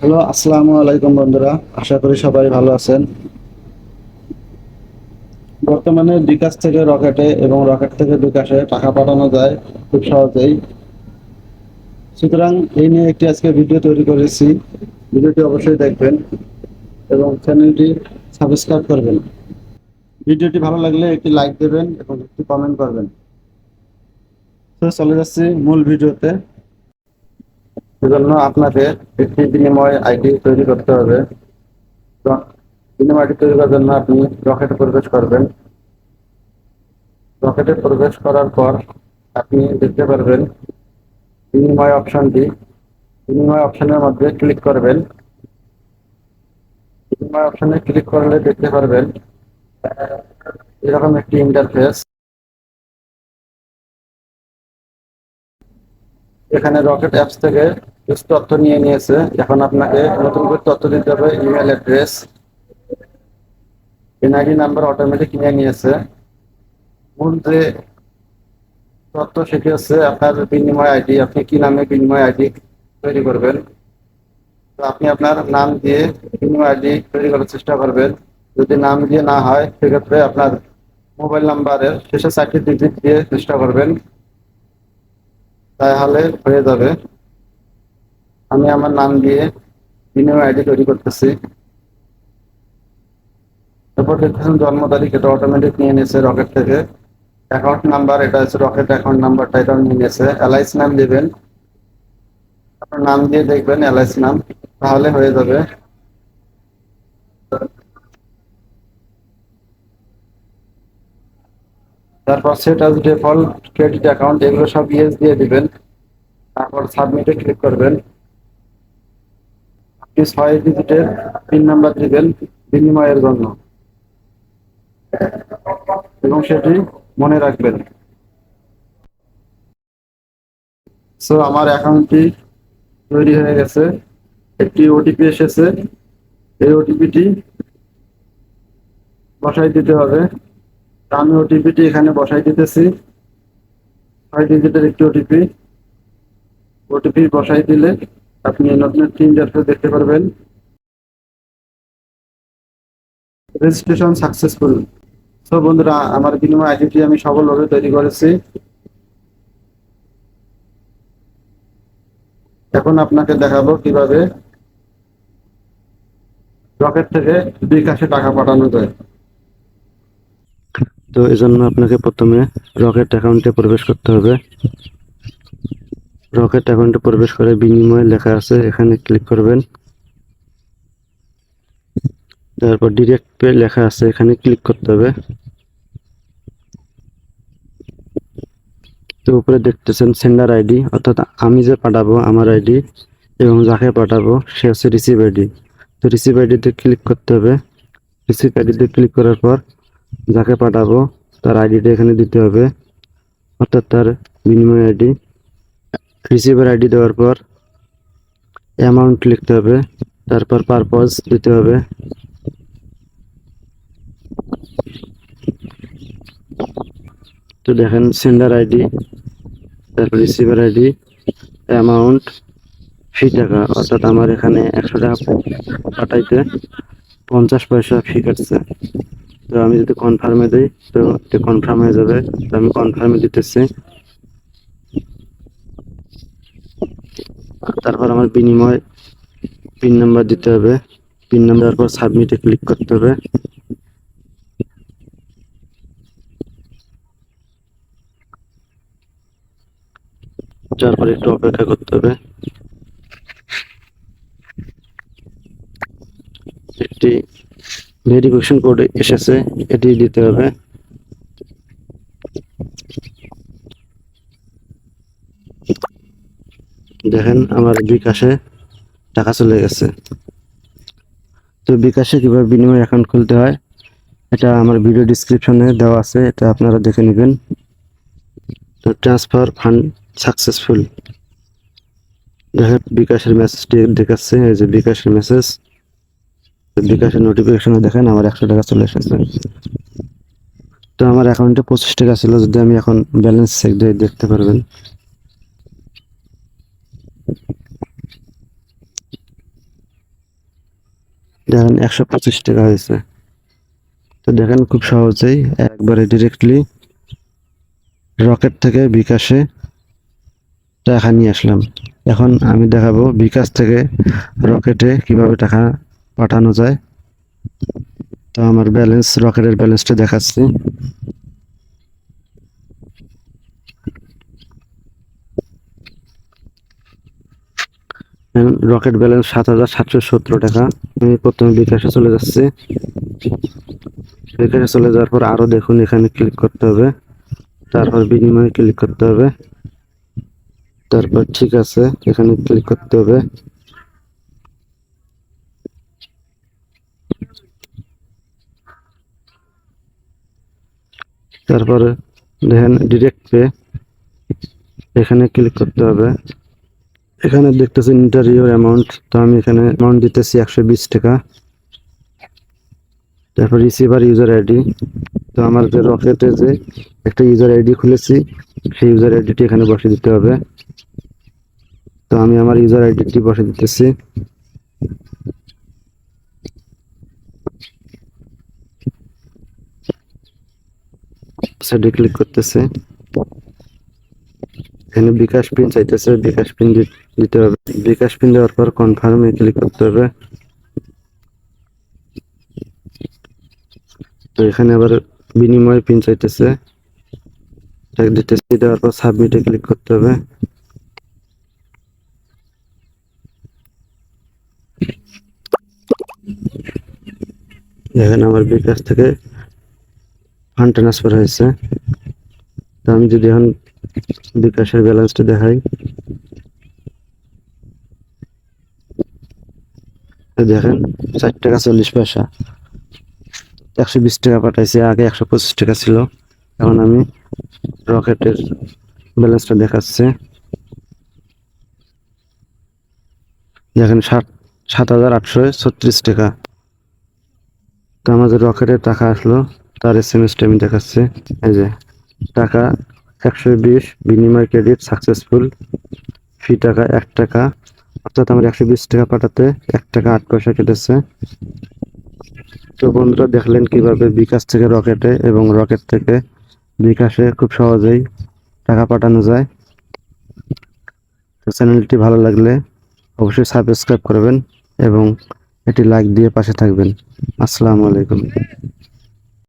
Hello, আসসালামু আলাইকুম বন্ধুরা। আশা করি সবাই ভালো আছেন। বর্তমানে বিকাশ থেকে রকেটে এবং রকেট থেকে বিকাশে টাকা পাঠানো যায় খুব সহজেই। সুতরাং এই নিয়ে একটি আজকে ভিডিও তৈরি করেছি। ভিডিওটি অবশ্যই দেখবেন এবং চ্যানেলটি সাবস্ক্রাইব করবেন। ভিডিওটি ভালো লাগলে একটি লাইক দেবেন এবং একটি কমেন্ট করবেন। তো চলে যাচ্ছি মূল ভিডিওতে। সেজন্য আপনাকে একটি বিনিময় আইডি তৈরি করতে হবে। তো বিনিময় আইডি তৈরি করার জন্য আপনি রকেটে প্রবেশ করবেন। রকেটে প্রবেশ করার পর আপনি দেখতে পারবেন বিনিময় অপশনটি। বিনিময় অপশনের মধ্যে ক্লিক করবেন। বিনিময় অপশনে ক্লিক করলে দেখতে পারবেন এরকম একটি ইন্টারফেস। এখানে রকেট অ্যাপস থেকে কিছু তথ্য নিয়ে নিয়েছে। এখন আপনাকে নতুন করে তথ্য দিতে হবে। Email address, NID number automatic নিয়ে নিয়েছে। মূল যে তথ্য সেটি হচ্ছে আপনার বিনিময় আইডি। আপনি কি নামে বিনিময় আইডি তৈরি করবেন। তো আপনি আপনার নাম দিয়ে বিনিময় আইডি তৈরি করার চেষ্টা করবেন। যদি নাম দিয়ে না হয় সেক্ষেত্রে আপনার মোবাইল নাম্বারের শেষে 4টি ডিজিট দিয়ে চেষ্টা করবেন, তাহলে হয়ে যাবে। আমি আমার নাম দিয়ে বিনিময় আইডি তৈরি করতেছি। তারপর দেখতেছেন জন্ম তারিখ, এটা অটোমেটিক নিয়ে নিয়েছে রকেট থেকে। অ্যাকাউন্ট নাম্বার, এটা হচ্ছে রকেট অ্যাকাউন্ট নাম্বারটা, এটাও নিয়ে নিয়েছে। এলআইসি নাম দেবেন, আপনার নাম দিয়ে দেখবেন এলআইসি নাম, তাহলে হয়ে যাবে। তারপর সেট আজ ডিফল্ট ক্রেডিট অ্যাকাউন্ট, এগুলো সব ইয়েস দিয়ে দিবেন। তারপর সাবমিটে ক্লিক করবেন। আপনি 6 ডিজিটের পিন নাম্বার দিবেন বিনিময়ের জন্য এবং সেটি মনে রাখবেন। সো আমার অ্যাকাউন্টটি তৈরি হয়ে গেছে। একটি ওটিপি এসেছে, এই ওটিপিটি বসাই দিতে হবে। আমি ওটিপিটি এখানে বসাই দিতেছি। 6 ডিজিটের একটি ওটিপি। ওটিপি বসাই দিলে আপনি নতুন একটি ইন্টারফেস দেখতে পারবেন। Registration successful. তো বন্ধুরা, আমার বিনিময় আইডিটি আমি সফলভাবে তৈরি করেছি। এখন আপনাকে দেখাবো কিভাবে রকেট থেকে বিকাশে টাকা পাঠানো যায়। তো এজন্য আপনাকে প্রথমে রকেট অ্যাকাউন্টে প্রবেশ করতে হবে। রকেট অ্যাকাউন্টে প্রবেশ করে বিনিময় লেখা আছে, এখানে ক্লিক করবেন। তারপর ডিরেক্ট পে লেখা আছে, এখানে ক্লিক করতে হবে। তো উপরে দেখতেছেন সেন্ডার আইডি, অর্থাৎ আমি যে পাঠাবো আমার আইডি, এবং যাকে পাঠাবো সে হচ্ছে রিসিভ আইডি। তো রিসিভ আইডিতে ক্লিক করতে হবে। রিসিভ আইডিতে ক্লিক করার পর যাকে পাঠাবো তার আইডিটা এখানে দিতে হবে, অর্থাৎ তার বিনিময় আইডি। রিসিভার আইডি দেওয়ার পর অ্যামাউন্ট লিখতে হবে, তারপর পারপজ দিতে হবে। তো দেখেন সেন্ডার আইডি, তারপর রিসিভার আইডি, অ্যামাউন্ট, ফি টাকা, অর্থাৎ আমার এখানে 100 টাকা পাঠাইতে 50 পয়সা ফি কাটছে। তো আমি যদি কনফার্মে দিই তো কনফার্ম হয়ে যাবে। তো আমি কনফার্মে দিতেছি। তারপর আমার বিনিময় পিন নাম্বার দিতে হবে। পিন নাম্বার দেওয়ার পর সাবমিটে ক্লিক করতে হবে। তারপর একটু অপেক্ষা করতে হবে। একটি ভেরিফিকেশন কোড এসেছে, এটি দিতে হবে। দেখেন আমার বিকাশে টাকা চলে গেছে। তো বিকাশে কিভাবে বিনিময় অ্যাকাউন্ট খুলতে হয় এটা আমার ভিডিও ডিসক্রিপশনে দেওয়া আছে, এটা আপনারা দেখে নেবেন। তো ট্রান্সফার ফান্ড সাকসেসফুল, দেখেন বিকাশের মেসেজটি দেখাচ্ছে, এই যে বিকাশের মেসেজ। বিকাশের নোটিফিকেশনে দেখেন আমার 100 টাকা চলে এসেছে। তো আমার অ্যাকাউন্টে 25 টাকা ছিল, যদি আমি এখন ব্যালেন্স চেক দিয়ে দেখতে পারবেন। দেখেন 125 টাকা হয়েছে। তো দেখেন খুব সহজেই একবারে ডিরেক্টলি রকেট থেকে বিকাশে টাকা নিয়ে আসলাম। এখন আমি দেখাবো বিকাশ থেকে রকেটে কিভাবে টাকা পাঠানো যায়। তো আমার রকেটের ব্যালেন্সটা দেখাচ্ছি। রকেট ব্যালেন্স 7,717 টাকা। আমি প্রথমে বিকাশে চলে যাচ্ছি। বিকাশে চলে যাওয়ার পর আরো দেখুন এখানে ক্লিক করতে হবে, তারপর বিনিময়ে ক্লিক করতে হবে, তারপর ঠিক আছে এখানে ক্লিক করতে হবে। তারপরে দেখেন ডিরেক্ট পে, এখানে ক্লিক করতে হবে। এখানে দেখতেছেন ইন্টার ইউর অ্যামাউন্ট, তো আমি এখানে অ্যামাউন্ট দিতেছি 120 টাকা। তারপর রিসিভার ইউজার আইডি, তো আমার যে রকেটে যে একটা ইউজার আইডি খুলেছি সেই ইউজার আইডিটি এখানে বসে দিতে হবে। তো আমি আমার ইউজার আইডিটি বসে দিতেছি। সেটি ক্লিক করতেছে। এখানে বিকাশ পিন চাইতেছে, বিকাশ পিন দিতে হবে। বিকাশ পিন দেওয়ার পর কনফার্মে ক্লিক করতে হবে। তো এখানে আবার বিনিময় পিন চাইতেছে, দিতেছি। দেওয়ার পর সাবমিটে ক্লিক করতে হবে। এখানে আমার বিকাশ থেকে ফান্ড ট্রান্সফার হয়েছে। তো আমি যদি এখন বিকাশের ব্যালেন্সটা দেখাই, দেখেন 4 টাকা 40 পয়সা। 120 টাকা পাঠাইছে, আগে 125 টাকা ছিল। এখন আমি রকেটের ব্যালেন্সটা দেখাচ্ছে। দেখেন 7,836 টাকা। তো আমাদের রকেটের টাকা আসলো, তার SMS-টা আমি দেখাচ্ছি। এই যে টাকা 120, বিনিময় ক্রেডিট সাকসেসফুল, ফি টাকা 1 টাকা। অর্থাৎ আমার 120 টাকা পাঠাতে 1 টাকা 8 পয়সা কেটেছে। তো বন্ধুরা দেখলেন কিভাবে বিকাশ থেকে রকেটে এবং রকেট থেকে বিকাশে খুব সহজেই টাকা পাঠানো যায়। তো চ্যানেলটি ভালো লাগলে অবশ্যই সাবস্ক্রাইব করবেন এবং একটি লাইক দিয়ে পাশে থাকবেন। আসসালামু আলাইকুম।